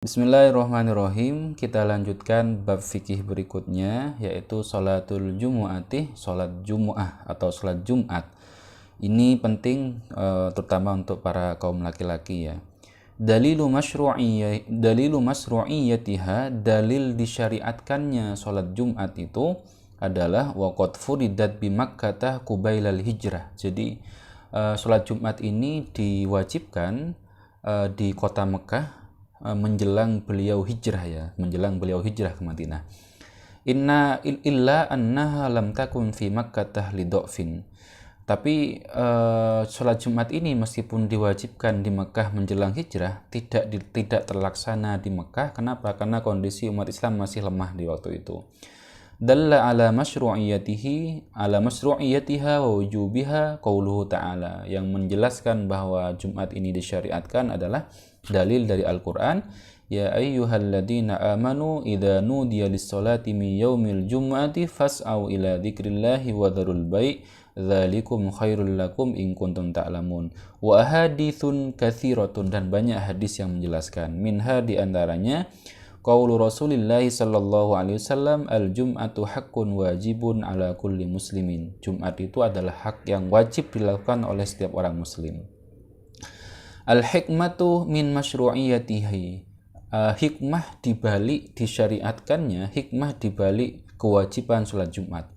Bismillahirrahmanirrahim. Kita lanjutkan bab fikih berikutnya, yaitu sholatul jumu'ati, sholat jumu'ah atau sholat Jumat. Ini penting terutama untuk para kaum laki-laki ya. Dalilu masyru'iyyatiha, dalil disyariatkannya sholat Jumat itu adalah waqad furidat bi Makkah qubailal hijrah. Jadi sholat Jumat ini diwajibkan di kota Mekah menjelang beliau hijrah ke Madinah. Illa annaha lam takun fi Makkah lidhafin. Tapi sholat Jumat ini meskipun diwajibkan di Mekah menjelang hijrah, tidak terlaksana di Mekah. Kenapa? Karena kondisi umat Islam masih lemah di waktu itu. Dalla ala masyru'iyatiha wa wujubiha qauluhu ta'ala. Yang menjelaskan bahwa Jumat ini disyariatkan adalah dalil dari Al-Quran. Ya ayyuhalladzina amanu idza nudiya lis-salati min yaumil jum'ati fas'au ila dzikrillahi wa dzarul bai' dzalikum khairul lakum in kuntum ta'lamun. Wa ahaditsun katsiratun, dan banyak hadis yang menjelaskan. Minha di antaranya qaulu Rasulillah sallallahu alaihi wasallam, al-jum'atu haqqun wajibun ala kulli muslimin. Jumat itu adalah hak yang wajib dilakukan oleh setiap orang muslim. Al-hikmatu min masyru'iyatihi. Hikmah dibalik disyariatkannya, hikmah dibalik kewajiban sholat Jumat.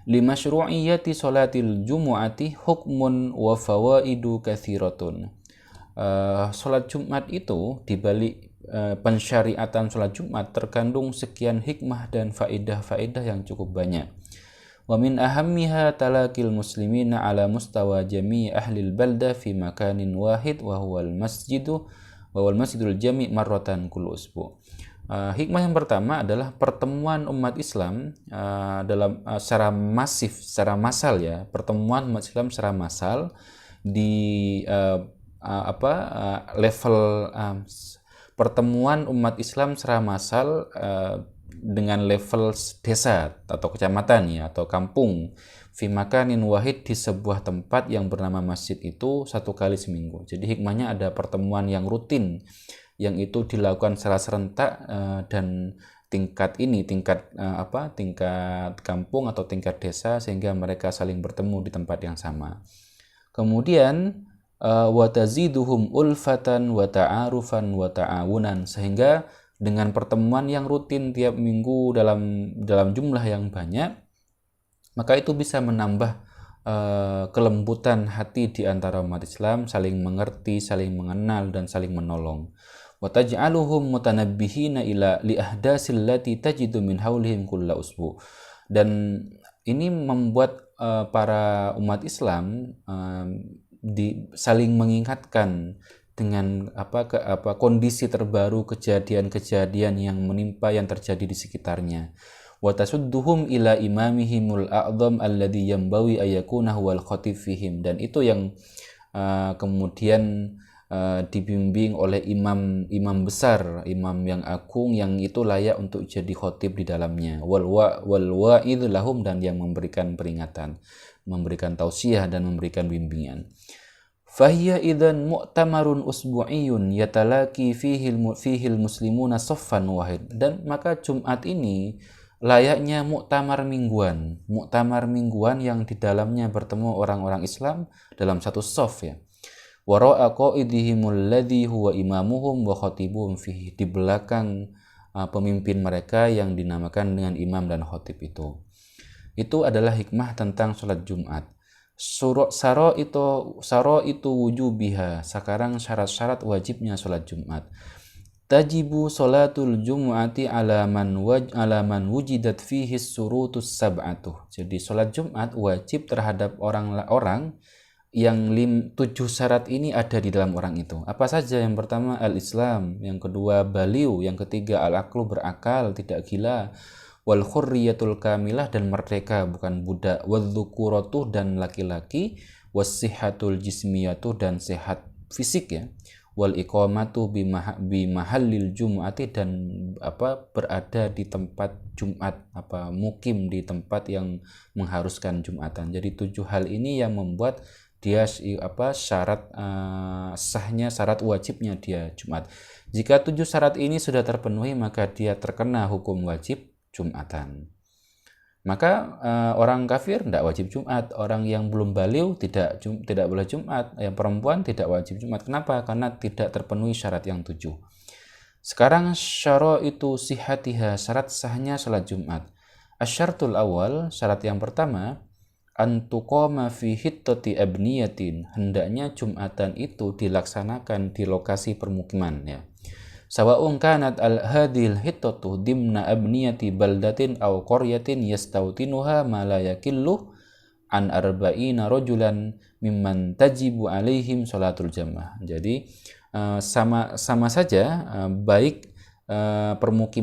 Li masyru'iyati sholatil jumu'ati hukmun wa fawaidu katsiratun. Sholat Jumat itu dibalik pensyariatan sholat Jumat terkandung sekian hikmah dan faedah-faedah yang cukup banyak. Wa min ahammiha talaqil muslimina ala mustawa jami' ahlil balda fi makanin wahid wa huwal masjidul jami' marratan kullu usbu'. Hikmah yang pertama adalah pertemuan umat Islam secara masif, secara massal ya, pertemuan umat Islam secara massal di level pertemuan umat Islam secara massal dengan level desa atau kecamatan ya, atau kampung, fi makanin wahid, di sebuah tempat yang bernama masjid itu satu kali seminggu. Jadi hikmahnya ada pertemuan yang rutin yang itu dilakukan secara serentak dan tingkat kampung atau tingkat desa, sehingga mereka saling bertemu di tempat yang sama. Kemudian wa taziduhum ulfatan wa ta'arufan wa ta'awunan, sehingga dengan pertemuan yang rutin tiap minggu dalam jumlah yang banyak, maka itu bisa menambah kelembutan hati di antara umat Islam, saling mengerti, saling mengenal, dan saling menolong. Wa taj'aluhum mutanabbihina ila li ahdasil lati tajidu min haulihim kulla usbu. Dan ini membuat para umat Islam saling mengingatkan dengan kondisi terbaru, kejadian-kejadian yang menimpa yang terjadi di sekitarnya. Wa tasudduhum ila imamihimul a'dham alladhi yambawi ayakuna huwal khatib fihim. Dan itu yang kemudian dibimbing oleh imam besar, imam yang agung, yang itu layak untuk jadi khatib di dalamnya. Wal wa'idhu lahum, dan yang memberikan peringatan, memberikan tausiah dan memberikan bimbingan. Fahiya idzan mu'tamarun usbu'iyyun yatalaki fihil muslimuna saffan wahid. Dan maka Jumat ini layaknya muktamar mingguan yang di dalamnya bertemu orang-orang Islam dalam satu shaf ya. Wa ra'a qa'idihimul ladzi huwa imamuhum wa khatibuhum fihi, di belakang pemimpin mereka yang dinamakan dengan imam dan khatib itu. Itu adalah hikmah tentang sholat Jumat. Saro itu wujubiha. Sekarang syarat-syarat wajibnya sholat Jumat. Tajibu sholatul jumu'ati ala man wujidat fihi surutus sab'atuh. Jadi sholat Jumat wajib terhadap orang yang 7 syarat ini ada di dalam orang itu. Apa saja? Yang pertama al-Islam, yang kedua baliu, yang ketiga al-aqlu, berakal, tidak gila, wal khurriyatul kamilah, dan merdeka bukan budak, wadzukuratu, dan laki-laki, wassihatul jismiyatu, dan sehat fisik ya, wal iqamatu bimahallil jumu'ati, dan berada di tempat Jumat, mukim di tempat yang mengharuskan Jumatan. Jadi 7 hal ini yang membuat dia syarat sahnya, syarat wajibnya dia Jumat. Jika 7 syarat ini sudah terpenuhi, maka dia terkena hukum wajib Jumatan. Maka orang kafir tidak wajib Jumat, orang yang belum balighh tidak boleh Jumat, yang perempuan tidak wajib Jumat. Kenapa? Karena tidak terpenuhi syarat yang 7. Sekarang syaraitu sihhatiha, syarat sahnya salat Jumat. Asyartul awal, syarat yang pertama, antuqama fi hittati abniyatin, hendaknya Jumatan itu dilaksanakan di lokasi permukiman, ya. Sawa'un kanat al-hadil hittatu dimna abniyati baldatin aw qaryatin yastautinuha ma la yakillu an arba'ina rajulan mimman tajibu alaihim sholatul jamaah. Jadi sama saja, baik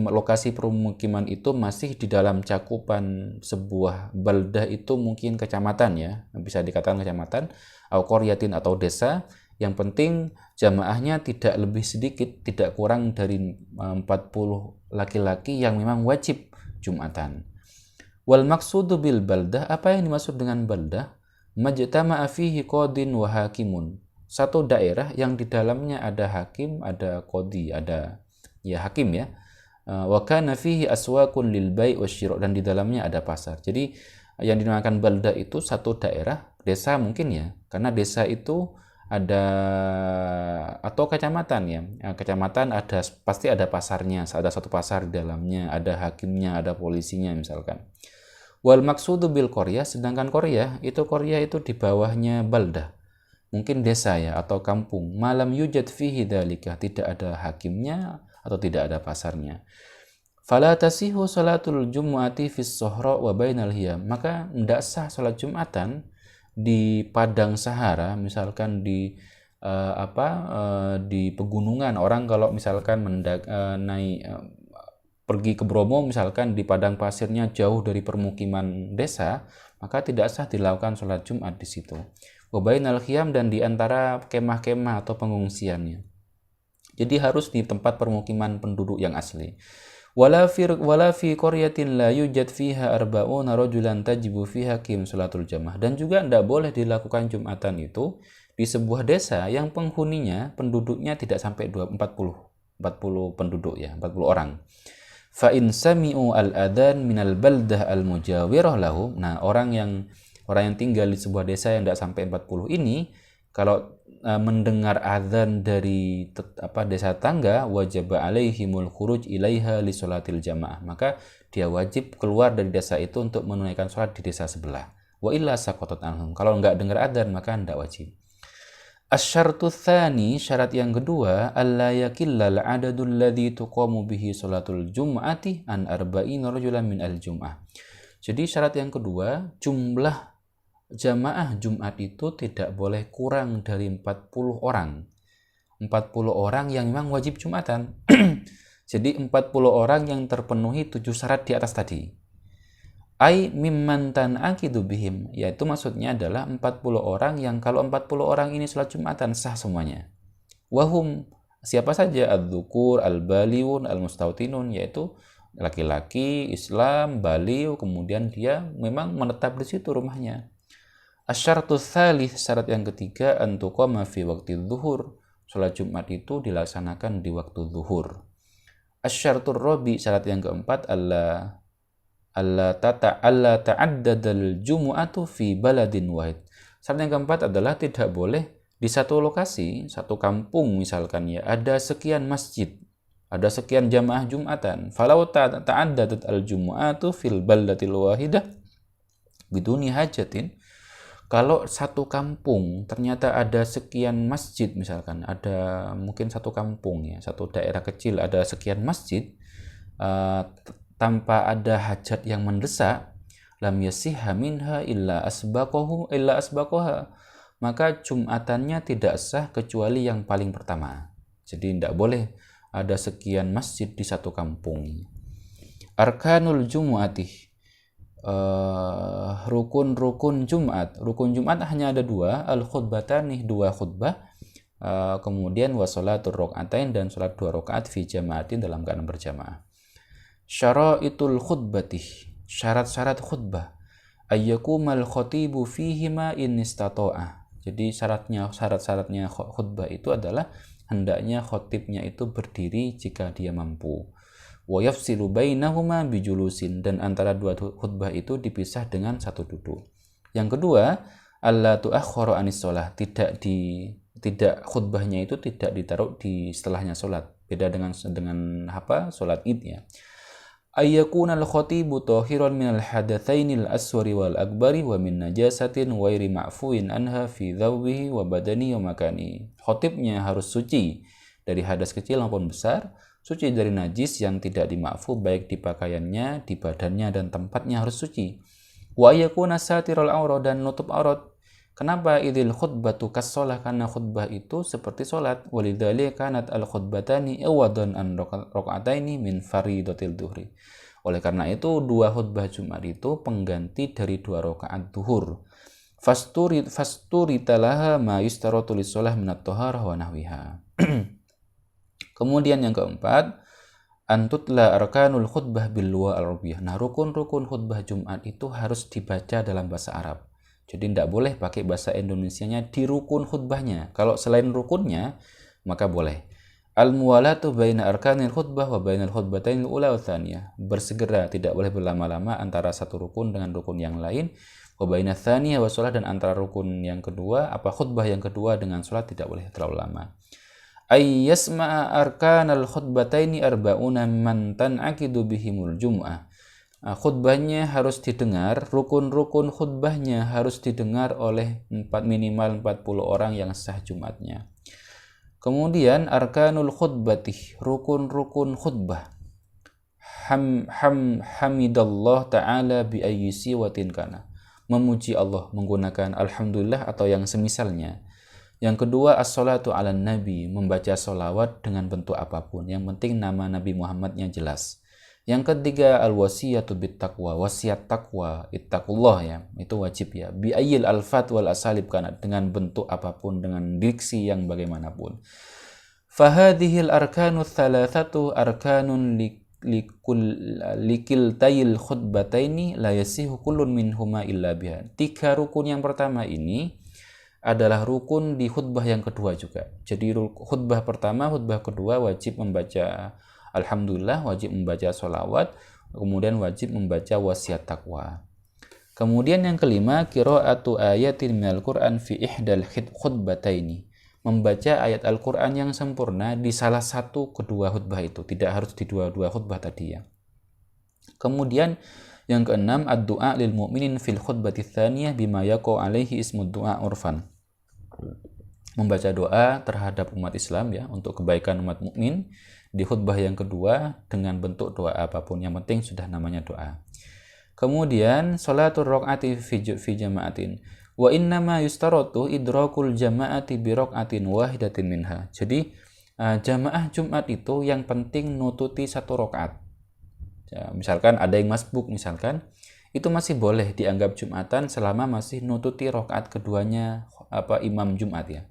lokasi permukiman itu masih di dalam cakupan sebuah baldah, itu mungkin kecamatan, ya, bisa dikatakan kecamatan, aw qaryatin atau desa. Yang penting jamaahnya tidak lebih sedikit, tidak kurang dari 40 laki-laki yang memang wajib Jumatan. Wal maksudu bil baldah, apa yang dimaksud dengan baldah? Majtama'a fihi qadin wa hakimun. Satu daerah yang di dalamnya ada hakim, ada qadi, ada hakim, ya. Wa kana fihi aswaqun lil bai' wasyira', dan di dalamnya ada pasar. Jadi yang dinamakan baldah itu satu daerah, desa mungkin, ya. Karena desa itu ada, atau kecamatan, ya. Kecamatan pasti ada pasarnya, ada satu pasar di dalamnya, ada hakimnya, ada polisinya misalkan. Wal maksudu bil qaryah, sedangkan qaryah itu di bawahnya baldah. Mungkin desa, ya, atau kampung. Malam yujad fihi dzalika, tidak ada hakimnya atau tidak ada pasarnya. Fala tasihu salatul jumu'ati fis sahra wa bainal hiyam, maka tidak sah salat Jumatan di padang Sahara, misalkan di di pegunungan. Orang kalau misalkan pergi ke Bromo, misalkan di padang pasirnya jauh dari permukiman desa, maka tidak sah dilakukan sholat Jumat di situ. Wa bainal khiyam, dan di antara kemah-kemah atau pengungsiannya. Jadi harus di tempat permukiman penduduk yang asli. Wala fi qaryatin la yujad fiha arba'una rajulan tajibu fiha qiyam salatul jamaah. Dan juga tidak boleh dilakukan Jumatan itu di sebuah desa yang penghuninya, penduduknya tidak sampai 40 penduduk, ya, 40 orang. Fa in sami'u al-adhan minal baldah al-mujawirah lahum. Nah, orang yang tinggal di sebuah desa yang tidak sampai 40 ini, kalau mendengar azan dari desa tangga, wajib alaihimul khuruj ilaiha li sholatil jamaah, maka dia wajib keluar dari desa itu untuk menunaikan sholat di desa sebelah. Wa illa saqatat anhum, kalau enggak dengar azan maka enggak wajib. Asyartu tsani, syarat yang kedua, alla yakillal adadul ladzi tuqamu bihi sholatul jum'ati an arba'ina rajulan min al-jum'ah. Jadi syarat yang kedua, jumlah jamaah Jumat itu tidak boleh kurang dari 40 orang. 40 orang yang memang wajib Jumatan. Jadi 40 orang yang terpenuhi 7 syarat di atas tadi. Ai mimman tan'aqidu bihim, yaitu maksudnya adalah 40 orang yang kalau 40 orang ini sholat Jumatan sah semuanya. Wahum, siapa saja? Adz-dzukur, al-baliun, al-mustautinun, yaitu laki-laki, Islam, baligh, kemudian dia memang menetap di situ rumahnya. Asyartu tsalits, syarat yang ketiga, antuqama fi waqti dzuhur, salat Jumat itu dilaksanakan di waktu zuhur. Asyartur rabi, syarat yang keempat, alla ta'addadal jumu'atu fi baladin wahid. Syarat yang keempat adalah tidak boleh di satu lokasi, satu kampung misalkan, ya, ada sekian masjid, ada sekian jamaah Jumatan. Falau ta'addadat al jumu'atu fil baldatil wahidah biduni hajatin, kalau satu kampung ternyata ada sekian masjid, misalkan ada mungkin satu kampung, ya, satu daerah kecil ada sekian masjid, tanpa ada hajat yang mendesak, lam yasihha minha illa asbaqaha, maka Jumatannya tidak sah kecuali yang paling pertama. Jadi tidak boleh ada sekian masjid di satu kampung. Arkanul jumu'ati, rukun Jumat. Rukun Jumat hanya ada 2, al-khutbatani, 2 khutbah, kemudian wasolatul rok'atain, dan sholat 2 rakaat fi jamaatin, dalam keadaan berjamaah. Syaraitul khutbatih, syarat-syarat khutbah, ayyakumal khatibu fihima in istata'a, Jadi syarat-syaratnya khutbah itu adalah hendaknya khotibnya itu berdiri jika dia mampu. Wa yafsilu bainahuma bijulusin, dan antara dua khutbah itu dipisah dengan satu duduk. Yang kedua, alla tuakhkhara anis shalah, tidak khutbahnya itu tidak ditaruh di setelahnya salat. Beda dengan salat Id ya. Ayyakuna al-khatibu tahiran minal hadatsainil aswari wal akbari wa min najasatin wairi ma'fuin anha fi dhawbihi wa badani wa makani. Khatibnya harus suci dari hadas kecil maupun besar, suci dari najis yang tidak dimaafkan baik di pakaiannya, di badannya, dan tempatnya harus suci. Wa yakuna satirul aurat, dan nutup aurat. Kenapa? Idil khutbatu kas-shalah, karena khutbah itu seperti salat. Walidzalika kanat al-khutbatani awadan an rakaataini min faridatil dhuhri. Oleh karena itu dua khutbah Jumat itu pengganti dari 2 rakaat zuhur. Fasturitalaha ma yustaratu lis-shalah min at-taharah wa nahwiha. Kemudian yang keempat, antutla arkanul khutbah bil lugha al-arabiyyah. Nah, rukun-rukun khutbah Jumat itu harus dibaca dalam bahasa Arab. Jadi tidak boleh pakai bahasa Indonesianya di rukun khutbahnya. Kalau selain rukunnya, maka boleh. Al-muwalatu baina arkanil khutbah wa bainal khutbatainil ula wa tsaniyah. Bersegera, tidak boleh berlama-lama antara satu rukun dengan rukun yang lain. Wa baina tsaniyah wa shalah, dan antara rukun yang kedua, khutbah yang kedua dengan salat tidak boleh terlalu lama. Ay yasma'a arkanal khutbataini arba'una man tan'aqidu bihimul jum'ah. Khutbahnya harus didengar, rukun-rukun khutbahnya harus didengar oleh minimal 40 orang yang sah Jumatnya. Kemudian arkanul khutbatih, rukun-rukun khutbah. Hamidallah ta'ala bi ayyi siwatin kana. Memuji Allah menggunakan alhamdulillah atau yang semisalnya. Yang kedua, as-salatu ala nabi, membaca sholawat dengan bentuk apapun. Yang penting nama Nabi Muhammadnya jelas. Yang ketiga, al-wasiyatu bit-taqwa, wasiat takwa, ittaqullah ya, itu wajib ya. Bi ayyil alfat wal asalib, kana, dengan bentuk apapun, dengan diksi yang bagaimanapun. Fahadhil arkanu thalathatu arkanun likiltayil khutbataini la yasihu kullun minhuma illa biha. 3 rukun yang pertama ini adalah rukun di khutbah yang kedua juga. Jadi khutbah pertama, khutbah kedua wajib membaca alhamdulillah, wajib membaca sholawat, kemudian wajib membaca wasiat takwa. Kemudian yang kelima, qiraatu ayatin minal Qur'an fi ihdal khutbataini. Membaca ayat Al-Qur'an yang sempurna di salah satu kedua khutbah itu, tidak harus di dua-dua khutbah tadi ya. Kemudian yang keenam, ad-du'a lil mu'minin fil khutbati tsaniyah bima yaqau alaihi ismud du'a urfan. Membaca doa terhadap umat Islam ya, untuk kebaikan umat mukmin di khutbah yang kedua dengan bentuk doa apapun, yang penting sudah namanya doa. Kemudian sholatul rakaati fi jama'atin. Wa innama yustaratu idrakul jama'ati bi rakaatin wahidatin minha. Jadi jamaah Jumat itu yang penting nututi 1 rakaat. Ya, misalkan ada yang masbuk misalkan, itu masih boleh dianggap Jumatan selama masih nututi rakaat keduanya imam Jumat ya.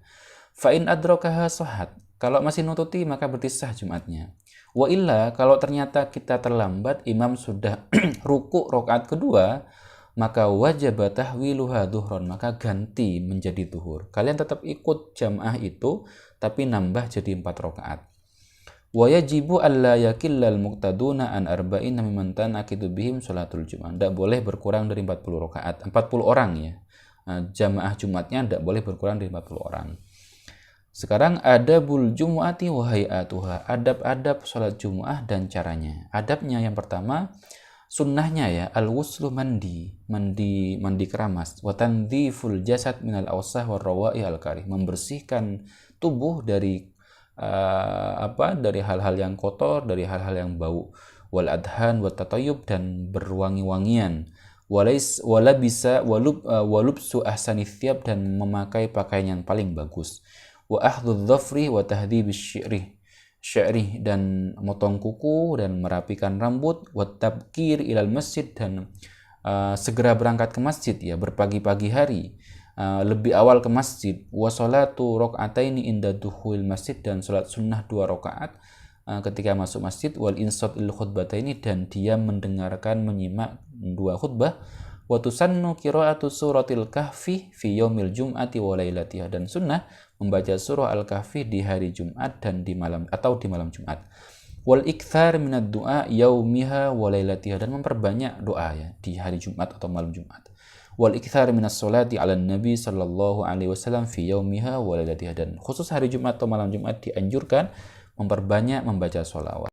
Fa in adrakaha shahat. Kalau masih nututi maka berarti sah Jumatnya. Wa illa, kalau ternyata kita terlambat, imam sudah ruku rakaat kedua, maka wajib tahwiluha dhuhron, maka ganti menjadi zuhur. Kalian tetap ikut jamaah itu, tapi nambah jadi 4 rakaat. Wa yajibu alla yakillal muqtaduna an arba'in mimman tanaqidu bihim sholatul Jumat. Tidak boleh berkurang dari 40 rakaat. 40 orang ya. Jamaah Jumatnya tidak boleh berkurang dari 40 orang. Sekarang adabul jumu'ati wa hay'atuha, adab-adab sholat Jumu'ah dan caranya. Adabnya yang pertama, sunnahnya ya, al-wuslu mandi keramas, wa tandziful jasad minal awsah wa rawa'i al-karih, membersihkan tubuh dari dari hal-hal yang kotor, dari hal-hal yang bau, wal adhan wa tatayyub, dan berwangi-wangian, walubsu ahsanith thiyab, dan memakai pakaian yang paling bagus, wa ahdudz dhafri wa tahdhibis sya'ri, dan motong kuku dan merapikan rambut, wa tabkir ilal masjid, dan segera berangkat ke masjid ya, berpagi-pagi hari, lebih awal ke masjid, wa sholatu raka'ataini inda dukhulil masjid, dan salat sunnah 2 rakaat ketika masuk masjid, wal insat il khutbataini, dan dia mendengarkan menyimak 2 khutbah, Wa tusannu qira'atu suratil kahfi fi yaumil jum'ati wa lailatiha, dan sunnah membaca surah Al-Kahfi di hari Jumat dan di malam Jumat. Wal ikthar minad du'a yaumiha wa lailatiha, dan memperbanyak doa ya di hari Jumat atau malam Jumat. Wal ikthar minas sholati 'alan nabi sallallahu alaihi wasallam fi yaumiha wa lailatiha, dan khusus hari Jumat atau malam Jumat dianjurkan memperbanyak membaca sholawat.